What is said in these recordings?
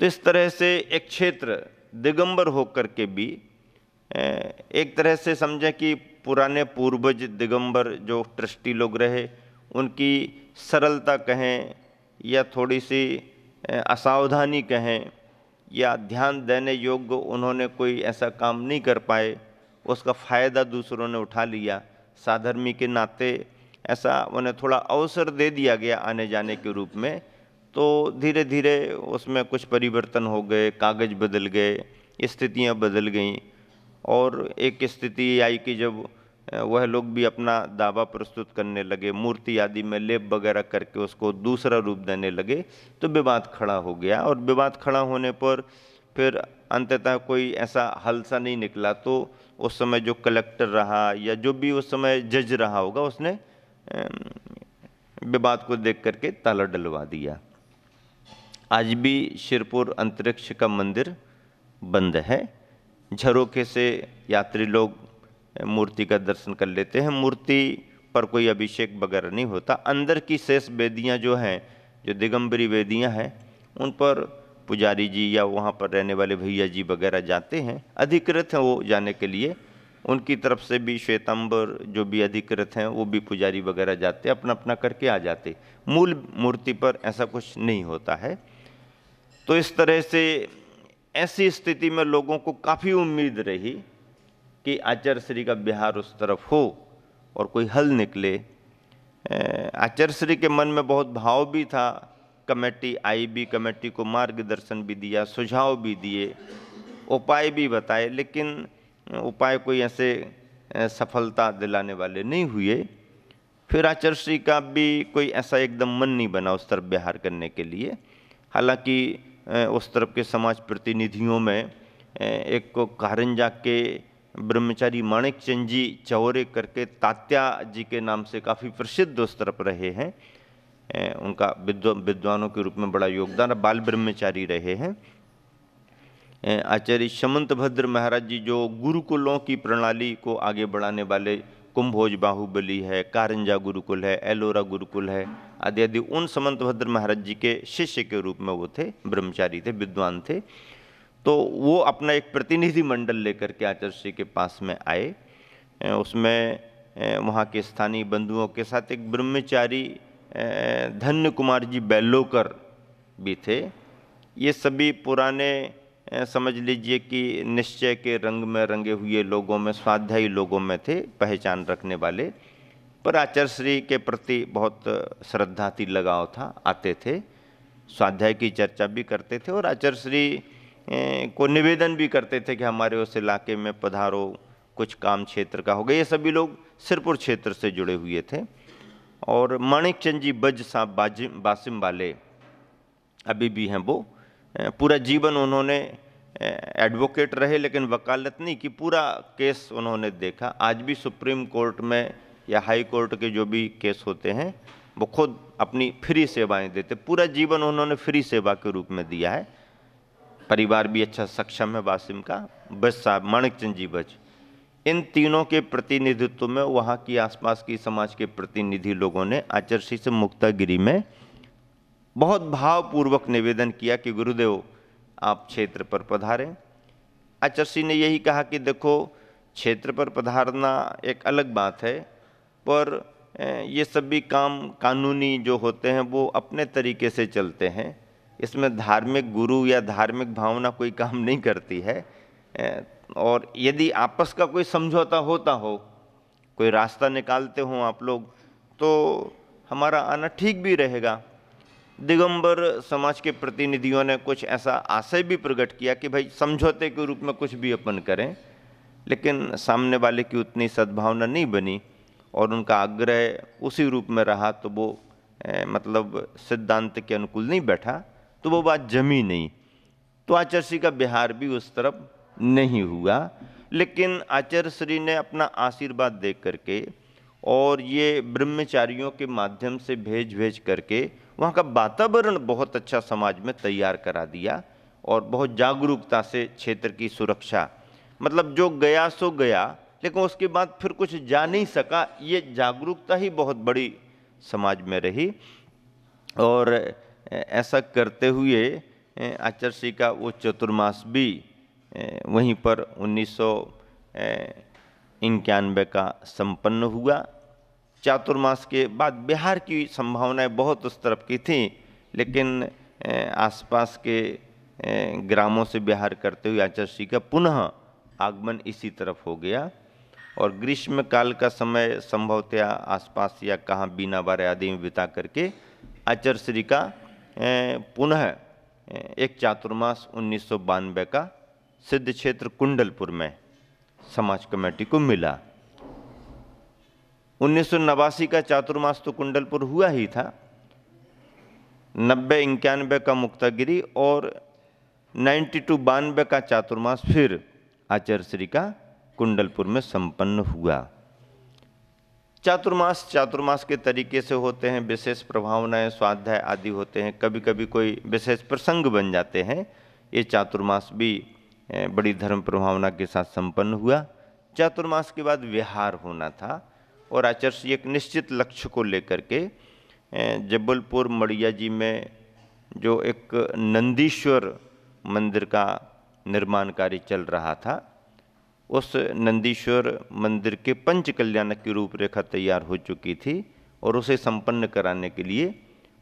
तो इस तरह से एक क्षेत्र दिगंबर होकर के भी एक तरह से समझें कि पुराने पूर्वज दिगंबर जो ट्रस्टी लोग रहे, उनकी सरलता कहें या थोड़ी सी असावधानी कहें या ध्यान देने योग्य उन्होंने कोई ऐसा काम नहीं कर पाए, उसका फ़ायदा दूसरों ने उठा लिया। साधर्मी के नाते ऐसा उन्हें थोड़ा अवसर दे दिया गया आने जाने के रूप में, तो धीरे धीरे उसमें कुछ परिवर्तन हो गए, कागज़ बदल गए, स्थितियां बदल गईं। और एक स्थिति आई कि जब वह लोग भी अपना दावा प्रस्तुत करने लगे, मूर्ति आदि में लेप वगैरह करके उसको दूसरा रूप देने लगे, तो विवाद खड़ा हो गया। और विवाद खड़ा होने पर फिर अंततः कोई ऐसा हल सा नहीं निकला, तो उस समय जो कलेक्टर रहा या जो भी उस समय जज रहा होगा, उसने विवाद को देख करके ताला डलवा दिया। आज भी शिरपुर अंतरिक्ष का मंदिर बंद है। झरोखे से यात्री लोग मूर्ति का दर्शन कर लेते हैं। मूर्ति पर कोई अभिषेक वगैरह नहीं होता। अंदर की शेष वेदियां जो हैं, जो दिगंबरी वेदियां हैं, उन पर पुजारी जी या वहाँ पर रहने वाले भैया जी वगैरह जाते हैं, अधिकृत हैं वो जाने के लिए। उनकी तरफ से भी श्वेतांबर जो भी अधिकृत हैं वो भी पुजारी वगैरह जाते, अपना अपना करके आ जाते। मूल मूर्ति पर ऐसा कुछ नहीं होता है। तो इस तरह से ऐसी स्थिति में लोगों को काफ़ी उम्मीद रही कि आचार्य श्री का बिहार उस तरफ हो और कोई हल निकले। आचार्य श्री के मन में बहुत भाव भी था। कमेटी आई भी, कमेटी को मार्गदर्शन भी दिया, सुझाव भी दिए, उपाय भी बताए, लेकिन उपाय कोई ऐसे सफलता दिलाने वाले नहीं हुए। फिर आचार्य श्री का भी कोई ऐसा एकदम मन नहीं बना उस तरफ बिहार करने के लिए। हालांकि उस तरफ के समाज प्रतिनिधियों में एक कारंजा के ब्रह्मचारी माणिक चंद जी चौरे करके तात्या जी के नाम से काफ़ी प्रसिद्ध उस तरफ रहे हैं। उनका विद्वानों के रूप में बड़ा योगदान, बाल ब्रह्मचारी रहे हैं। आचार्य समंत भद्र महाराज जी जो गुरुकुलों की प्रणाली को आगे बढ़ाने वाले, कुंभोज बाहुबली है, कारंजा गुरुकुल है, एलोरा गुरुकुल है आदि आदि, उन समंत भद्र महाराज जी के शिष्य के रूप में वो थे, ब्रह्मचारी थे, विद्वान थे। तो वो अपना एक प्रतिनिधि मंडल लेकर के आचार्य श्री के पास में आए। उसमें वहाँ के स्थानीय बंधुओं के साथ एक ब्रह्मचारी धन्य कुमार जी बेल्लोकर भी थे। ये सभी पुराने समझ लीजिए कि निश्चय के रंग में रंगे हुए लोगों में, स्वाध्यायी लोगों में थे, पहचान रखने वाले, पर आचार्य श्री के प्रति बहुत श्रद्धा थी, लगाव था, आते थे, स्वाध्याय की चर्चा भी करते थे और आचार्य श्री को निवेदन भी करते थे कि हमारे उस इलाके में पधारो, कुछ काम क्षेत्र का हो गया। ये सभी लोग सिरपुर क्षेत्र से जुड़े हुए थे। और माणिक चंद जी बज साहब बासिम वाले अभी भी हैं। वो पूरा जीवन उन्होंने एडवोकेट रहे, लेकिन वकालत नहीं की, पूरा केस उन्होंने देखा। आज भी सुप्रीम कोर्ट में या हाई कोर्ट के जो भी केस होते हैं वो खुद अपनी फ्री सेवाएं देते। पूरा जीवन उन्होंने फ्री सेवा के रूप में दिया है। परिवार भी अच्छा सक्षम है बासिम का। बज साहब, माणिक चंद जी बज, इन तीनों के प्रतिनिधित्व में वहाँ की आसपास की समाज के प्रतिनिधि लोगों ने आचार्य श्री से मुक्तागिरी में बहुत भावपूर्वक निवेदन किया कि गुरुदेव आप क्षेत्र पर पधारें। आचार्य श्री ने यही कहा कि देखो, क्षेत्र पर पधारना एक अलग बात है, पर ये सभी काम कानूनी जो होते हैं वो अपने तरीके से चलते हैं। इसमें धार्मिक गुरु या धार्मिक भावना कोई काम नहीं करती है। और यदि आपस का कोई समझौता होता हो, कोई रास्ता निकालते हो आप लोग, तो हमारा आना ठीक भी रहेगा। दिगंबर समाज के प्रतिनिधियों ने कुछ ऐसा आशय भी प्रकट किया कि भाई समझौते के रूप में कुछ भी अपन करें, लेकिन सामने वाले की उतनी सद्भावना नहीं बनी और उनका आग्रह उसी रूप में रहा, तो वो मतलब सिद्धांत के अनुकूल नहीं बैठा, तो वो बात जमी नहीं। तो आचार्य श्री का बिहार भी उस तरफ नहीं हुआ। लेकिन आचार्य श्री ने अपना आशीर्वाद दे करके और ये ब्रह्मचारियों के माध्यम से भेज करके वहाँ का वातावरण बहुत अच्छा समाज में तैयार करा दिया और बहुत जागरूकता से क्षेत्र की सुरक्षा, मतलब जो गया सो गया, लेकिन उसके बाद फिर कुछ जा नहीं सका, ये जागरूकता ही बहुत बड़ी समाज में रही। और ऐसा करते हुए आचर्षी का वो चतुर्मास भी वहीं पर 1991 का संपन्न हुआ। चातुर्मास के बाद बिहार की संभावनाएं बहुत उस तरफ की थी, लेकिन आसपास के ग्रामों से बिहार करते हुए आचर्षी का पुनः आगमन इसी तरफ हो गया और ग्रीष्म काल का समय संभवतया आसपास या कहाँ बीनाबार आदि में बिता करके आचर्षी का पुनः एक चातुर्मास 1992 का सिद्ध क्षेत्र कुंडलपुर में समाज कमेटी को मिला। 1989 का चातुर्मास तो कुंडलपुर हुआ ही था, 90-91 का मुक्तागिरी और 92-92 का चातुर्मास फिर आचर्षी का कुंडलपुर में संपन्न हुआ। चातुर्मास के तरीके से होते हैं, विशेष प्रभावनाएं स्वाध्याय आदि होते हैं, कभी कभी कोई विशेष प्रसंग बन जाते हैं। ये चातुर्मास भी बड़ी धर्म प्रभावना के साथ संपन्न हुआ। चातुर्मास के बाद विहार होना था और आचर्षी एक निश्चित लक्ष्य को लेकर के जबलपुर मड़िया जी में जो एक नंदीश्वर मंदिर का निर्माण कार्य चल रहा था, उस नंदीश्वर मंदिर के पंच कल्याणक की रूपरेखा तैयार हो चुकी थी और उसे संपन्न कराने के लिए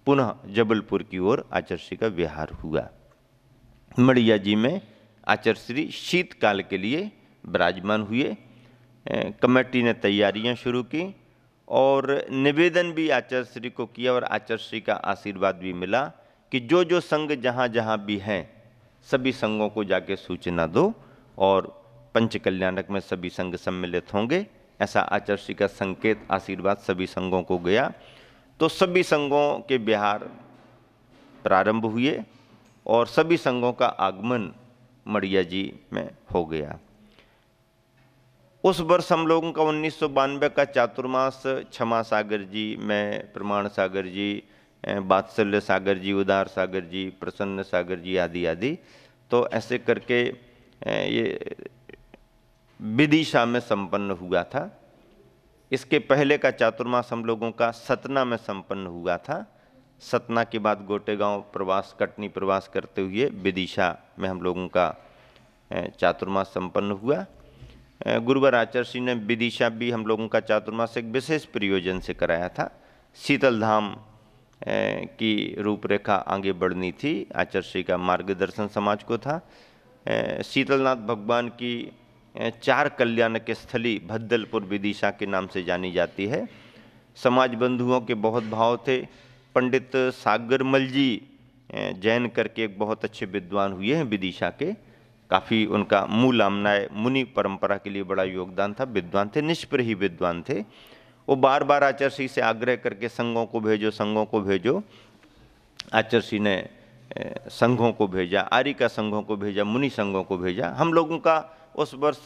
पुनः जबलपुर की ओर आचर्षी का विहार हुआ। मड़िया जी में आचर्षी शीतकाल के लिए विराजमान हुए। कमेटी ने तैयारियां शुरू की और निवेदन भी आचर्षी को किया और आचर्षी का आशीर्वाद भी मिला कि जो जो संघ जहाँ जहाँ भी हैं सभी संघों को जाके सूचना दो और पंच कल्याणक में सभी संघ सम्मिलित होंगे। ऐसा आचर्षी का संकेत आशीर्वाद सभी संघों को गया तो सभी संघों के विहार प्रारंभ हुए और सभी संघों का आगमन मड़िया जी में हो गया। उस वर्ष हम लोगों का 1992 का चातुर्मास क्षमा सागर जी में प्रमाण सागर जी, वात्सल्य सागर जी, उदार सागर जी, प्रसन्न सागर जी आदि आदि, तो ऐसे करके ये विदिशा में संपन्न हुआ था। इसके पहले का चातुर्मास हम लोगों का सतना में संपन्न हुआ था। सतना के बाद गोटेगांव प्रवास, कटनी प्रवास करते हुए विदिशा में हम लोगों का चातुर्मास संपन्न हुआ। गुरुवर आचर्षी ने विदिशा भी हम लोगों का चातुर्मास एक विशेष प्रयोजन से कराया था। शीतल धाम की रूपरेखा आगे बढ़नी थी, आचर्षी का मार्गदर्शन समाज को था। शीतलनाथ भगवान की 4 कल्याणक स्थली भद्दलपुर विदिशा के नाम से जानी जाती है। समाज बंधुओं के बहुत भाव थे। पंडित सागरमल जी जैन करके एक बहुत अच्छे विद्वान हुए हैं विदिशा के, काफ़ी उनका मूल आमनाय मुनि परंपरा के लिए बड़ा योगदान था। विद्वान थे, निष्प्र ही विद्वान थे। वो बार बार आचर्षी से आग्रह करके संघों को भेजो, संघों को भेजो। आचर्षी ने संघों को भेजा, आर्य का संघों को भेजा, मुनि संघों को भेजा। हम लोगों का उस वर्ष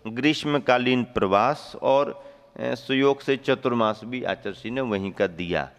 ग्रीष्मकालीन प्रवास और सुयोग से चतुर्मास भी आचर्षी ने वहीं का दिया।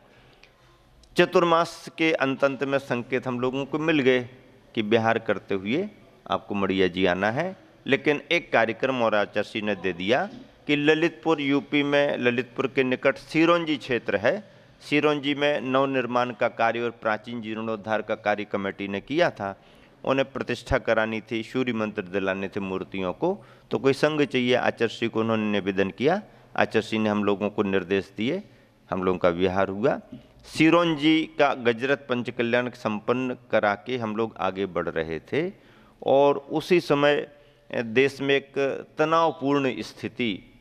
चतुर्मास के अंत में संकेत हम लोगों को मिल गए कि बिहार करते हुए आपको मड़िया जी आना है, लेकिन एक कार्यक्रम और आचर्षी ने दे दिया कि ललितपुर यूपी में, ललितपुर के निकट सिरोंजी क्षेत्र है, सिरोंजी में नवनिर्माण का कार्य और प्राचीन जीर्णोद्धार का कार्य कमेटी ने किया था। उन्हें प्रतिष्ठा करानी थी, सूर्य मंत्र दिलाने थे मूर्तियों को, तो कोई संघ चाहिए। आचर्षी को उन्होंने निवेदन किया, आचर्षी ने हम लोगों को निर्देश दिए, हम लोगों का विहार हुआ। सिरोंजी का गजरत पंचकल्याण संपन्न करा के हम लोग आगे बढ़ रहे थे और उसी समय देश में एक तनावपूर्ण स्थिति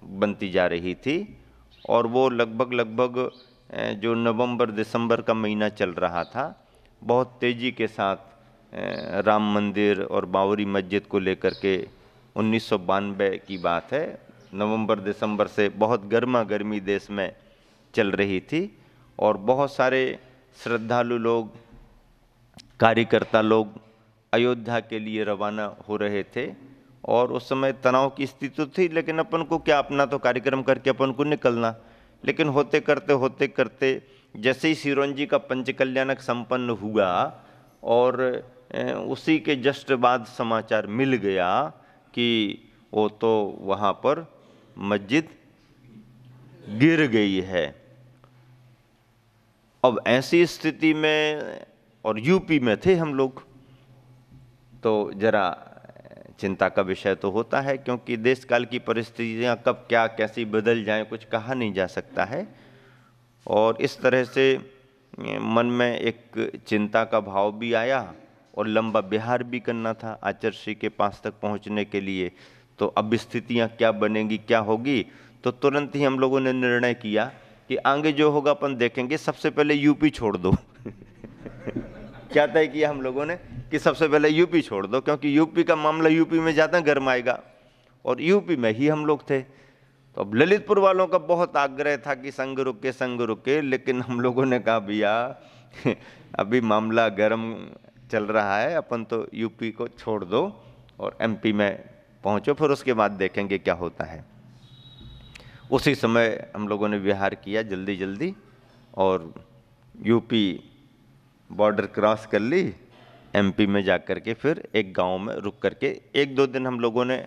बनती जा रही थी और वो लगभग जो नवंबर दिसंबर का महीना चल रहा था, बहुत तेज़ी के साथ राम मंदिर और बाबरी मस्जिद को लेकर के 1992 की बात है, नवंबर दिसंबर से बहुत गर्मा गर्मी देश में चल रही थी और बहुत सारे श्रद्धालु लोग, कार्यकर्ता लोग अयोध्या के लिए रवाना हो रहे थे और उस समय तनाव की स्थिति थी। लेकिन अपन को क्या, अपना तो कार्यक्रम करके अपन को निकलना। लेकिन होते करते जैसे ही सिरोंजी का पंचकल्याणक संपन्न हुआ और उसी के जस्ट बाद समाचार मिल गया कि वो तो वहाँ पर मस्जिद गिर गई है। अब ऐसी स्थिति में और यूपी में थे हम लोग, तो जरा चिंता का विषय तो होता है, क्योंकि देश काल की परिस्थितियां कब क्या कैसी बदल जाएं कुछ कहा नहीं जा सकता है। और इस तरह से मन में एक चिंता का भाव भी आया, और लंबा बिहार भी करना था आचार्य के पास तक पहुंचने के लिए। तो अब स्थितियां क्या बनेंगी क्या होगी, तो तुरंत ही हम लोगों ने निर्णय किया कि आगे जो होगा अपन देखेंगे, सबसे पहले यूपी छोड़ दो। क्या तय किया हम लोगों ने कि सबसे पहले यूपी छोड़ दो, क्योंकि यूपी का मामला यूपी में ज़्यादा गर्म आएगा, और यूपी में ही हम लोग थे। तो अब ललितपुर वालों का बहुत आग्रह था कि संग रुके, लेकिन हम लोगों ने कहा भैया अभी मामला गर्म चल रहा है, अपन तो यूपी को छोड़ दो और एमपी में पहुंचो, फिर उसके बाद देखेंगे क्या होता है। उसी समय हम लोगों ने विहार किया जल्दी जल्दी, और यूपी बॉर्डर क्रॉस कर ली, एमपी में जा कर के फिर एक गांव में रुक करके 1-2 दिन हम लोगों ने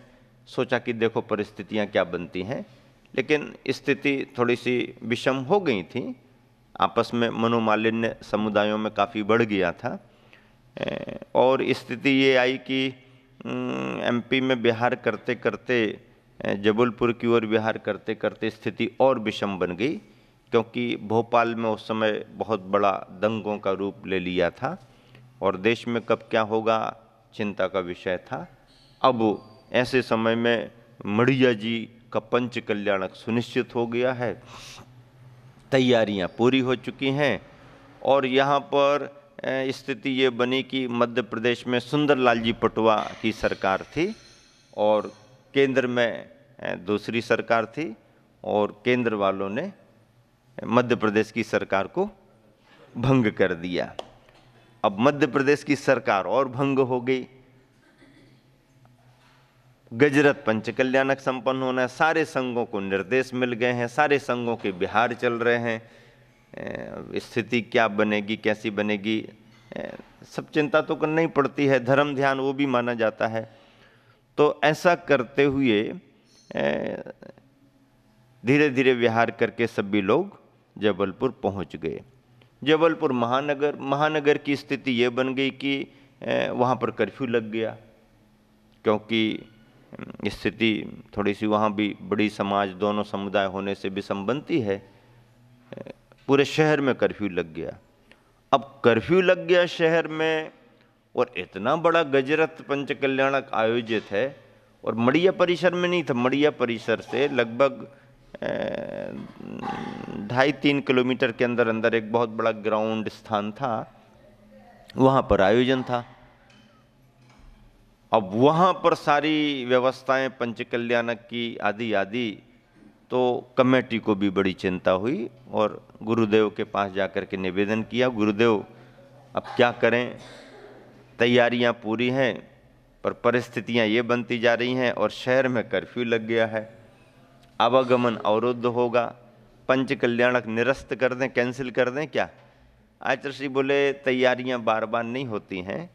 सोचा कि देखो परिस्थितियां क्या बनती हैं। लेकिन स्थिति थोड़ी सी विषम हो गई थी, आपस में मनोमालिन्य समुदायों में काफ़ी बढ़ गया था, और स्थिति ये आई कि एमपी में विहार करते करते, जबलपुर की ओर विहार करते करते स्थिति और विषम बन गई, क्योंकि भोपाल में उस समय बहुत बड़ा दंगों का रूप ले लिया था, और देश में कब क्या होगा चिंता का विषय था। अब ऐसे समय में मढ़िया जी का पंच कल्याणक सुनिश्चित हो गया है, तैयारियां पूरी हो चुकी हैं, और यहाँ पर स्थिति ये बनी कि मध्य प्रदेश में सुंदरलाल जी पटवा की सरकार थी, और केंद्र में दूसरी सरकार थी, और केंद्र वालों ने मध्य प्रदेश की सरकार को भंग कर दिया। अब मध्य प्रदेश की सरकार और भंग हो गई, गजरत पंच कल्याणक संपन्न होना है, सारे संघों को निर्देश मिल गए हैं, सारे संघों के बिहार चल रहे हैं। स्थिति क्या बनेगी कैसी बनेगी, सब चिंता तो करना ही पड़ती है, धर्म ध्यान वो भी माना जाता है। तो ऐसा करते हुए धीरे धीरे विहार करके सभी लोग जबलपुर पहुंच गए। जबलपुर महानगर की स्थिति ये बन गई कि वहाँ पर कर्फ्यू लग गया, क्योंकि स्थिति थोड़ी सी वहाँ भी बड़ी समाज दोनों समुदाय होने से विषम बनती है। पूरे शहर में कर्फ्यू लग गया। अब कर्फ्यू लग गया शहर में, और इतना बड़ा गजरत पंच कल्याणक आयोजित है, और मड़िया परिसर में नहीं था, मड़िया परिसर से लगभग 2.5-3 किलोमीटर के अंदर अंदर एक बहुत बड़ा ग्राउंड स्थान था, वहाँ पर आयोजन था। अब वहाँ पर सारी व्यवस्थाएं पंच कल्याणक की आदि, तो कमेटी को भी बड़ी चिंता हुई, और गुरुदेव के पास जाकर के निवेदन किया, गुरुदेव अब क्या करें, तैयारियां पूरी हैं पर परिस्थितियां ये बनती जा रही हैं, और शहर में कर्फ्यू लग गया है, आवागमन अवरुद्ध होगा, पंच कल्याणक निरस्त कर दें, कैंसिल कर दें क्या? आचार्य श्री बोले तैयारियां बार बार नहीं होती हैं,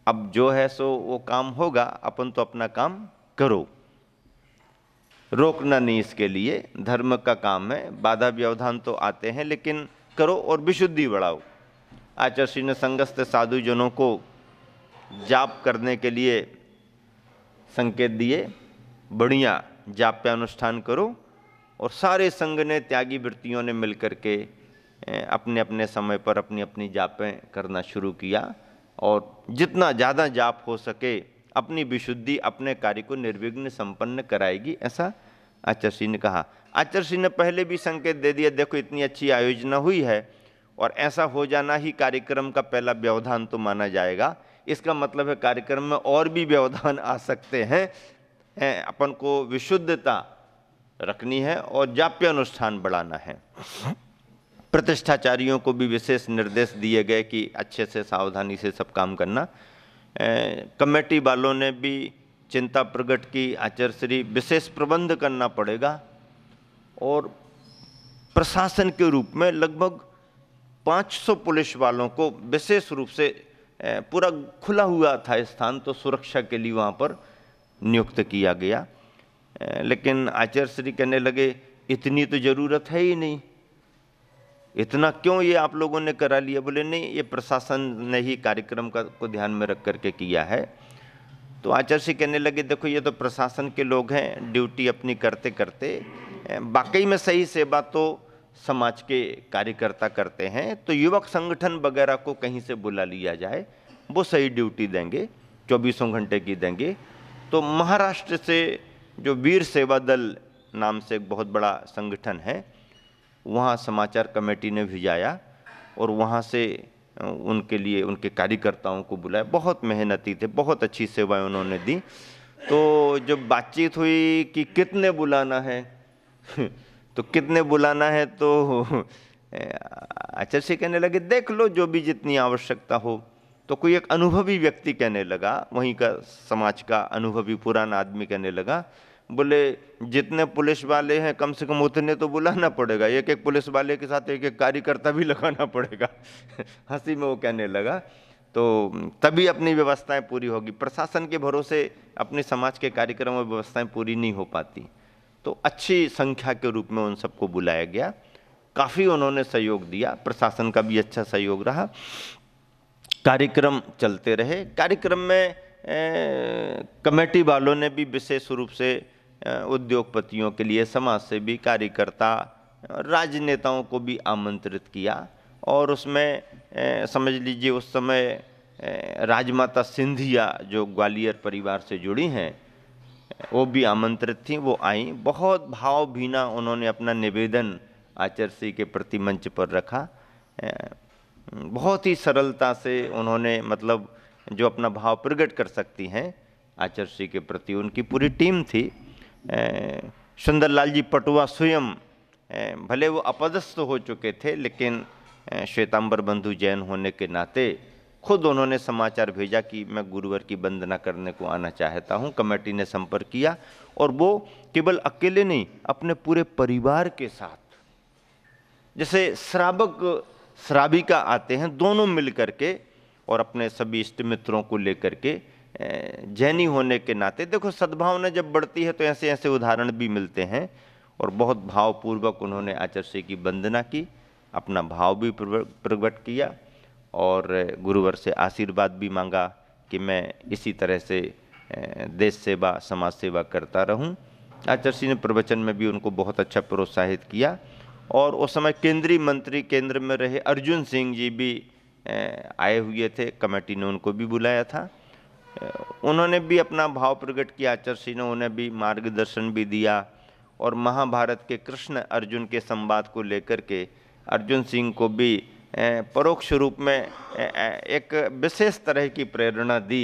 अब जो है सो वो काम होगा, अपन तो अपना काम करो, रोकना नहीं इसके लिए, धर्म का काम है, बाधा व्यवधान तो आते हैं लेकिन करो और विशुद्धि बढ़ाओ। आचार्य श्री ने संगस्थ साधुजनों को जाप करने के लिए संकेत दिए, बढ़िया जाप्यानुष्ठान करो, और सारे संघ ने त्यागी वृत्तियों ने मिलकर के अपने अपने समय पर अपनी अपनी जापें करना शुरू किया, और जितना ज़्यादा जाप हो सके अपनी विशुद्धि अपने कार्य को निर्विघ्न संपन्न कराएगी, ऐसा आचार्य श्री ने कहा। आचार्य श्री ने पहले भी संकेत दे दिया, देखो इतनी अच्छी आयोजना हुई है और ऐसा हो जाना ही कार्यक्रम का पहला व्यवधान तो माना जाएगा, इसका मतलब है कार्यक्रम में और भी व्यवधान आ सकते हैं, अपन को विशुद्धता रखनी है और जाप्य अनुष्ठान बढ़ाना है। प्रतिष्ठाचारियों को भी विशेष निर्देश दिए गए कि अच्छे से सावधानी से सब काम करना। कमेटी वालों ने भी चिंता प्रकट की, आचार्य श्री विशेष प्रबंध करना पड़ेगा, और प्रशासन के रूप में लगभग 500 पुलिस वालों को विशेष रूप से, पूरा खुला हुआ था स्थान तो सुरक्षा के लिए वहाँ पर नियुक्त किया गया। लेकिन आचार्य श्री कहने लगे इतनी तो जरूरत है ही नहीं, इतना क्यों ये आप लोगों ने करा लिया? बोले नहीं, ये प्रशासन ने ही कार्यक्रम को ध्यान में रख करके किया है। तो आचार्य सिंह कहने लगे देखो ये तो प्रशासन के लोग हैं, ड्यूटी अपनी करते करते वाकई में सही सेवा तो समाज के कार्यकर्ता करते हैं, तो युवक संगठन वगैरह को कहीं से बुला लिया जाए, वो सही ड्यूटी देंगे, 24 घंटे की देंगे। तो महाराष्ट्र से जो वीर सेवा दल नाम से एक बहुत बड़ा संगठन है, वहाँ समाचार कमेटी ने भिजाया और वहाँ से उनके लिए उनके कार्यकर्ताओं को बुलाया। बहुत मेहनती थे, बहुत अच्छी सेवाएं उन्होंने दी। तो जब बातचीत हुई कि कितने बुलाना है तो कितने बुलाना है, तो आचार्य सिंह कहने लगे देख लो जो भी जितनी आवश्यकता हो। तो कोई एक अनुभवी व्यक्ति कहने लगा, वहीं का समाज का अनुभवी पुराना आदमी कहने लगा, बोले जितने पुलिस वाले हैं कम से कम उतने तो बुलाना पड़ेगा, एक एक पुलिस वाले के साथ एक एक कार्यकर्ता भी लगाना पड़ेगा। हंसी में वो कहने लगा, तो तभी अपनी व्यवस्थाएं पूरी होगी। प्रशासन के भरोसे अपने समाज के कार्यक्रम और व्यवस्थाएं पूरी नहीं हो पाती। तो अच्छी संख्या के रूप में उन सबको बुलाया गया, काफ़ी उन्होंने सहयोग दिया, प्रशासन का भी अच्छा सहयोग रहा, कार्यक्रम चलते रहे। कार्यक्रम में कमेटी वालों ने भी विशेष रूप से उद्योगपतियों के लिए, समाज सेवी, कार्यकर्ता, राजनेताओं को भी आमंत्रित किया। और उसमें समझ लीजिए उस समय राजमाता सिंधिया जो ग्वालियर परिवार से जुड़ी हैं वो भी आमंत्रित थीं, वो आईं। बहुत भावभीना उन्होंने अपना निवेदन आचार्य सिंह के प्रति मंच पर रखा। बहुत ही सरलता से उन्होंने मतलब जो अपना भाव प्रकट कर सकती हैं आचार्य सिंह के प्रति, उनकी पूरी टीम थी। सुंदरलाल जी पटुआ स्वयं, भले वो अपदस्थ हो चुके थे, लेकिन श्वेतांबर बंधु जैन होने के नाते खुद उन्होंने समाचार भेजा कि मैं गुरुवर की वंदना करने को आना चाहता हूं। कमेटी ने संपर्क किया और वो केवल अकेले नहीं, अपने पूरे परिवार के साथ, जैसे श्रावक श्राविका आते हैं, दोनों मिल करके और अपने सभी इष्ट मित्रों को लेकर के, जैनी होने के नाते देखो सद्भावना जब बढ़ती है तो ऐसे ऐसे उदाहरण भी मिलते हैं। और बहुत भावपूर्वक उन्होंने आचार्य सिंह की वंदना की, अपना भाव भी प्रकट किया और गुरुवर से आशीर्वाद भी मांगा कि मैं इसी तरह से देश सेवा, समाज सेवा करता रहूं। आचार्य सिंह ने प्रवचन में भी उनको बहुत अच्छा प्रोत्साहित किया। और उस समय केंद्रीय मंत्री केंद्र में रहे अर्जुन सिंह जी भी आए हुए थे, कमेटी ने उनको भी बुलाया था। उन्होंने भी अपना भाव प्रकट किया, आचार्य सिंह ने उन्हें भी मार्गदर्शन भी दिया। और महाभारत के कृष्ण अर्जुन के संवाद को लेकर के अर्जुन सिंह को भी परोक्ष रूप में एक विशेष तरह की प्रेरणा दी